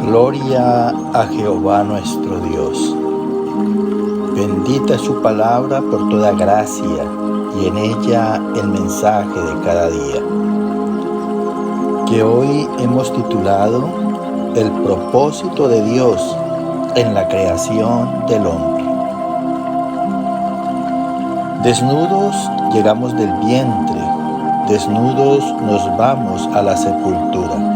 Gloria a Jehová nuestro Dios. Bendita es su palabra por toda gracia y en ella el mensaje de cada día, que hoy hemos titulado El propósito de Dios en la creación del hombre. Desnudos llegamos del vientre, desnudos nos vamos a la sepultura.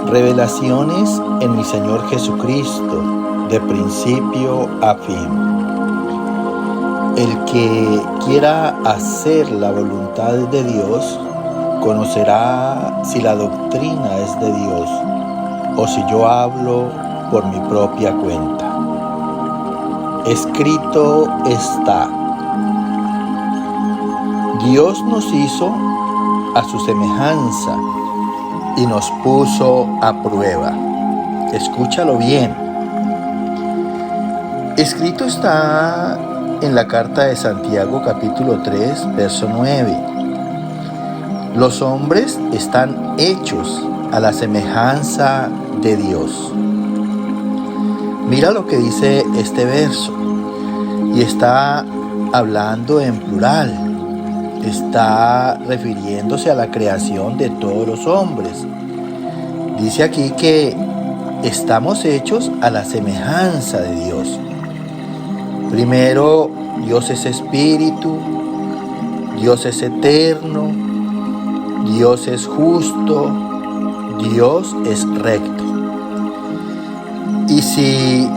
Revelaciones en mi Señor Jesucristo, de principio a fin. El que quiera hacer la voluntad de Dios, conocerá si la doctrina es de Dios o si yo hablo por mi propia cuenta. Escrito está: Dios nos hizo a su semejanza y nos puso a prueba. Escúchalo bien. Escrito está en la carta de Santiago capítulo 3, verso 9. Los hombres están hechos a la semejanza de Dios. Mira lo que dice este verso. Y está hablando en plural. Está refiriéndose a la creación de todos los hombres. Dice aquí que estamos hechos a la semejanza de Dios. Primero, Dios es espíritu, Dios es eterno, Dios es justo, Dios es recto. Y si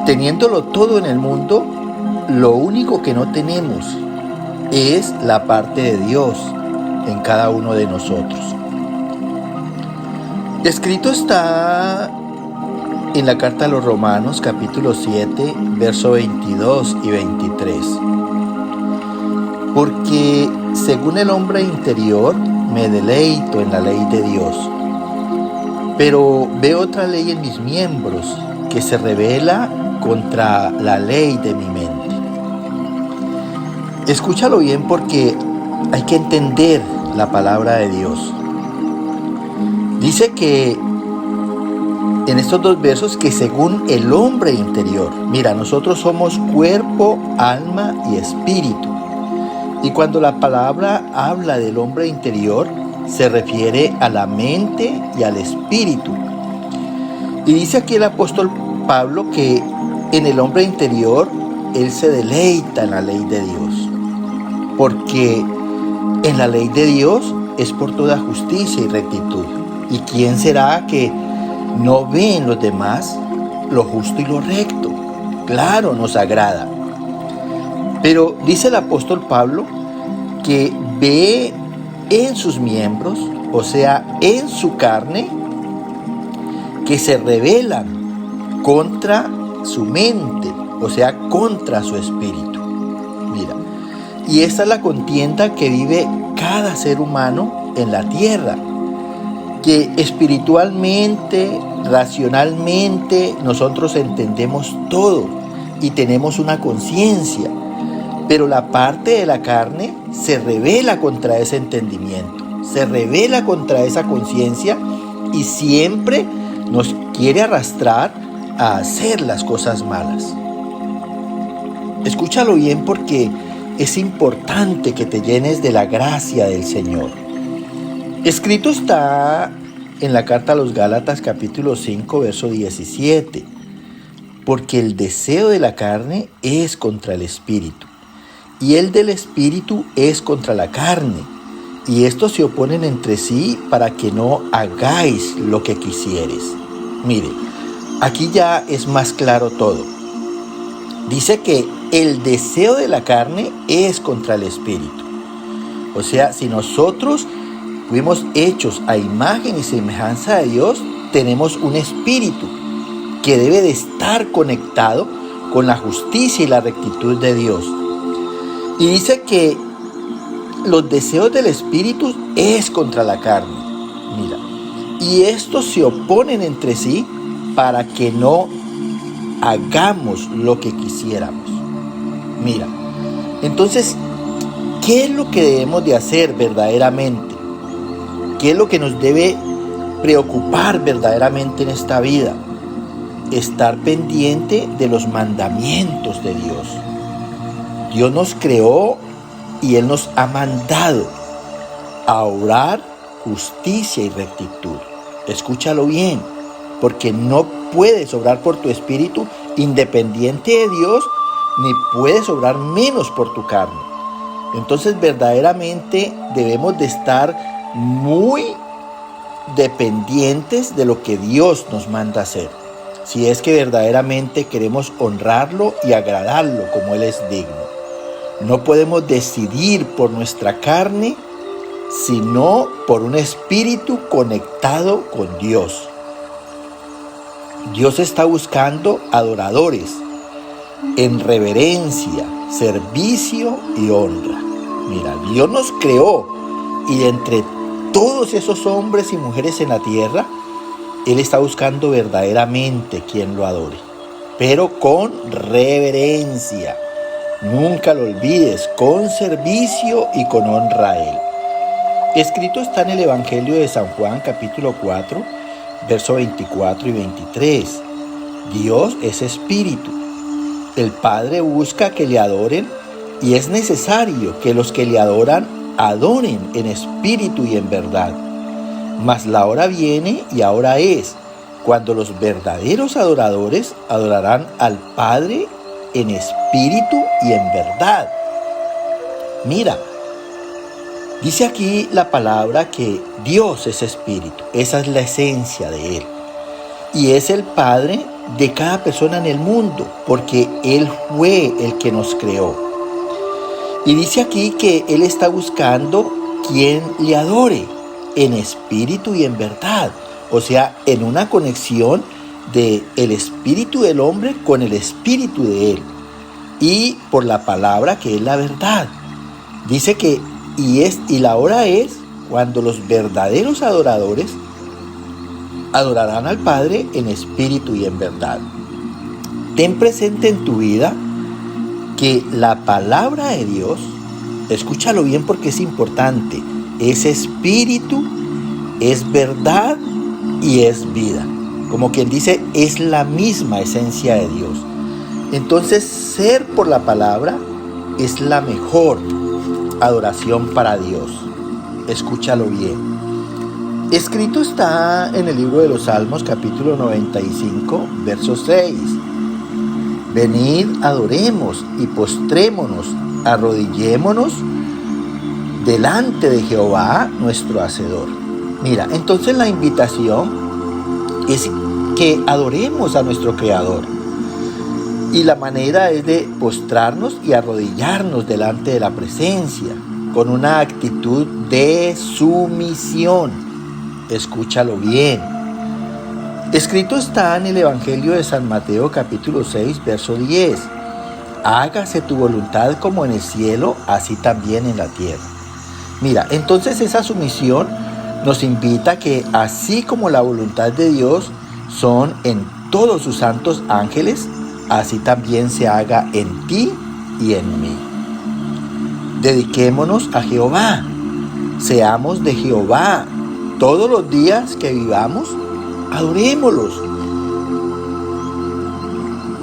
teniéndolo todo en el mundo, lo único que no tenemos es la parte de Dios en cada uno de nosotros. Escrito está en la carta a los Romanos capítulo 7, verso 22 y 23. Porque según el hombre interior me deleito en la ley de Dios, pero veo otra ley en mis miembros que se rebela contra la ley de mi mente. Escúchalo bien porque hay que entender la palabra de Dios. Dice que en estos dos versos que según el hombre interior, mira, nosotros somos cuerpo, alma y espíritu. Y cuando la palabra habla del hombre interior, se refiere a la mente y al espíritu. Y dice aquí el apóstol Pablo que en el hombre interior, él se deleita en la ley de Dios. Porque en la ley de Dios es por toda justicia y rectitud. ¿Y quién será que no ve en los demás lo justo y lo recto? Claro, nos agrada. Pero dice el apóstol Pablo que ve en sus miembros, o sea, en su carne, que se rebelan contra su mente, o sea, contra su espíritu. Mira, y esta es la contienda que vive cada ser humano en la tierra, que espiritualmente, racionalmente, nosotros entendemos todo y tenemos una conciencia, pero la parte de la carne se rebela contra ese entendimiento, se rebela contra esa conciencia y siempre nos quiere arrastrar a hacer las cosas malas. Escúchalo bien porque es importante que te llenes de la gracia del Señor. Escrito está en la carta a los Gálatas capítulo 5, verso 17. Porque el deseo de la carne es contra el espíritu, y el del espíritu es contra la carne, y estos se oponen entre sí para que no hagáis lo que quisieres. Mire, aquí ya es más claro todo. Dice que el deseo de la carne es contra el espíritu. O sea, si nosotros fuimos hechos a imagen y semejanza de Dios, tenemos un espíritu que debe de estar conectado con la justicia y la rectitud de Dios. Y dice que los deseos del espíritu es contra la carne. Mira, y estos se oponen entre sí para que no hagamos lo que quisiéramos. Mira, entonces, ¿qué es lo que debemos de hacer verdaderamente? ¿Qué es lo que nos debe preocupar verdaderamente en esta vida, estar pendiente de los mandamientos de Dios. Dios nos creó y Él nos ha mandado a obrar justicia y rectitud. Escúchalo bien, porque no puedes obrar por tu espíritu independiente de Dios, ni puedes obrar menos por tu carne. Entonces verdaderamente debemos de estar muy dependientes de lo que Dios nos manda hacer, si es que verdaderamente queremos honrarlo y agradarlo como Él es digno. No podemos decidir por nuestra carne, sino por un espíritu conectado con Dios. Dios está buscando adoradores en reverencia, servicio y honra. Mira, Dios nos creó y de entre todos esos hombres y mujeres en la tierra, Él está buscando verdaderamente quien lo adore, pero con reverencia. Nunca lo olvides, con servicio y con honra a Él. Escrito está en el Evangelio de San Juan, capítulo 4, versos 24 y 23. Dios es espíritu. El Padre busca que le adoren y es necesario que los que le adoran en espíritu y en verdad. Mas la hora viene y ahora es, cuando los verdaderos adoradores adorarán al Padre en espíritu y en verdad. Mira, dice aquí la palabra que Dios es espíritu. Esa es la esencia de Él. Y es el Padre de cada persona en el mundo, porque Él fue el que nos creó. Y dice aquí que Él está buscando quien le adore en espíritu y en verdad. O sea, en una conexión de el espíritu del hombre con el espíritu de Él. Y por la palabra que es la verdad. Dice que y la hora es cuando los verdaderos adoradores adorarán al Padre en espíritu y en verdad. Ten presente en tu vida que la palabra de Dios, escúchalo bien porque es importante, es espíritu, es verdad y es vida. Como quien dice, es la misma esencia de Dios. Entonces, ser por la palabra es la mejor adoración para Dios. Escúchalo bien. Escrito está en el libro de los Salmos, capítulo 95, verso 6. Venid, adoremos y postrémonos, arrodillémonos delante de Jehová, nuestro Hacedor. Mira, entonces la invitación es que adoremos a nuestro Creador. Y la manera es de postrarnos y arrodillarnos delante de la presencia, con una actitud de sumisión. Escúchalo bien. Escrito está en el Evangelio de San Mateo, capítulo 6, verso 10. Hágase tu voluntad como en el cielo, así también en la tierra. Mira, entonces esa sumisión nos invita a que así como la voluntad de Dios son en todos sus santos ángeles, así también se haga en ti y en mí. Dediquémonos a Jehová. Seamos de Jehová. Todos los días que vivamos, adorémoslos.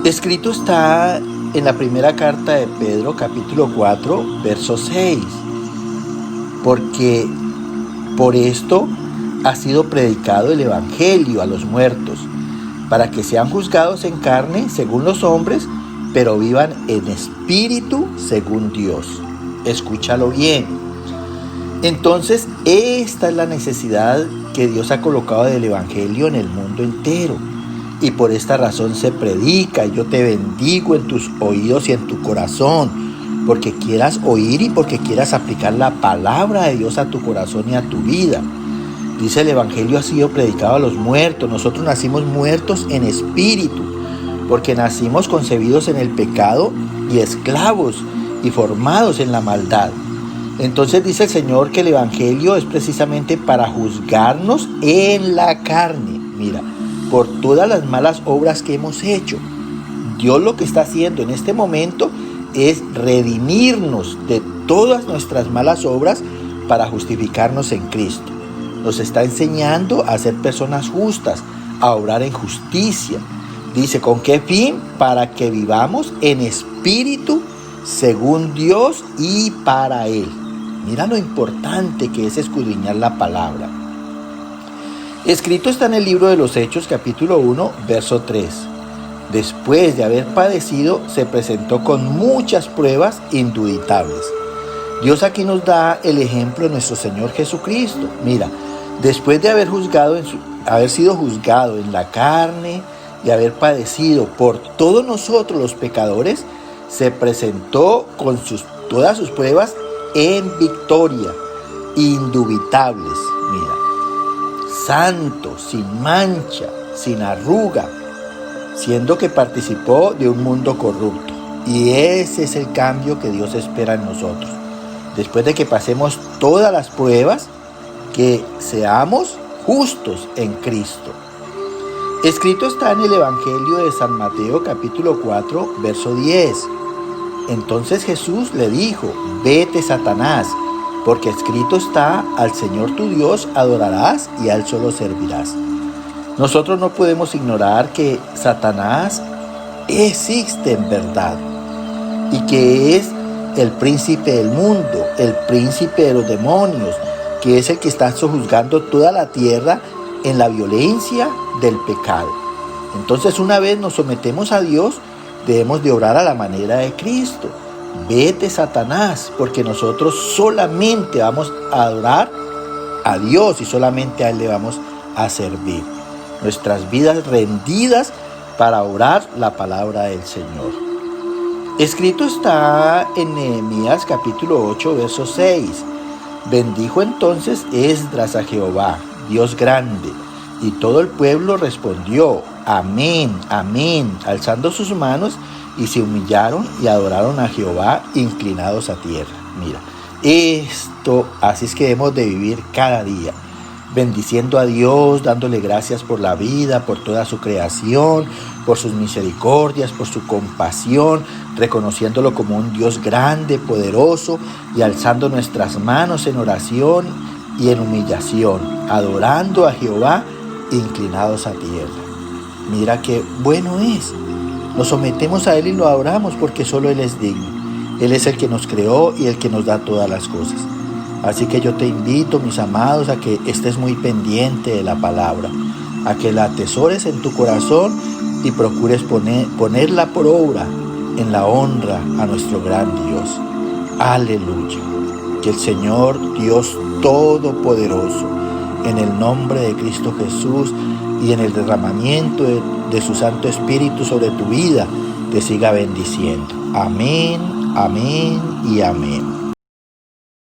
Escrito está en la primera carta de Pedro, capítulo 4, verso 6. Porque por esto ha sido predicado el Evangelio a los muertos, para que sean juzgados en carne según los hombres, pero vivan en espíritu según Dios. Escúchalo bien. Entonces, esta es la necesidad que Dios ha colocado del Evangelio en el mundo entero. Y por esta razón se predica. Yo te bendigo en tus oídos y en tu corazón, porque quieras oír y porque quieras aplicar la palabra de Dios a tu corazón y a tu vida. Dice, el Evangelio ha sido predicado a los muertos. Nosotros nacimos muertos en espíritu, porque nacimos concebidos en el pecado y esclavos y formados en la maldad. Entonces dice el Señor que el Evangelio es precisamente para juzgarnos en la carne. Mira, por todas las malas obras que hemos hecho. Dios lo que está haciendo en este momento es redimirnos de todas nuestras malas obras para justificarnos en Cristo. nos está enseñando a ser personas justas, a obrar en justicia. Dice, ¿con qué fin? Para que vivamos en espíritu, según Dios y para Él. Mira lo importante que es escudriñar la palabra. Escrito está en el libro de los Hechos, capítulo 1, verso 3. Después de haber padecido, se presentó con muchas pruebas indubitables. Dios aquí nos da el ejemplo de nuestro Señor Jesucristo. Mira, después de haber sido juzgado en la carne y haber padecido por todos nosotros los pecadores, se presentó con todas sus pruebas en victoria, indubitables. Mira, santo, sin mancha, sin arruga, siendo que participó de un mundo corrupto. Y ese es el cambio que Dios espera en nosotros. Después de que pasemos todas las pruebas, que seamos justos en Cristo. Escrito está en el Evangelio de San Mateo, capítulo 4, verso 10. Entonces Jesús le dijo, vete, Satanás, porque escrito está, al Señor tu Dios adorarás y a Él solo servirás. Nosotros no podemos ignorar que Satanás existe en verdad y que es el príncipe del mundo, el príncipe de los demonios, que es el que está sojuzgando toda la tierra en la violencia del pecado. Entonces, una vez nos sometemos a Dios, debemos de obrar a la manera de Cristo. Vete, Satanás, porque nosotros solamente vamos a adorar a Dios y solamente a Él le vamos a servir. Nuestras vidas rendidas para orar la palabra del Señor. Escrito está en Nehemías capítulo 8, verso 6. Bendijo entonces Esdras a Jehová, Dios grande, y todo el pueblo respondió, amén, amén, alzando sus manos, y se humillaron y adoraron a Jehová, inclinados a tierra. Mira, así es que debemos de vivir cada día, bendiciendo a Dios, dándole gracias por la vida, por toda su creación, por sus misericordias, por su compasión, reconociéndolo como un Dios grande, poderoso, y alzando nuestras manos en oración y en humillación, adorando a Jehová, inclinados a tierra. Mira qué bueno es. Nos sometemos a Él y lo adoramos porque solo Él es digno. Él es el que nos creó y el que nos da todas las cosas. Así que yo te invito, mis amados, a que estés muy pendiente de la palabra, a que la atesores en tu corazón y procures ponerla por obra en la honra a nuestro gran Dios. Aleluya. Que el Señor Dios Todopoderoso, en el nombre de Cristo Jesús y en el derramamiento de su Santo Espíritu sobre tu vida, te siga bendiciendo. Amén, amén y amén.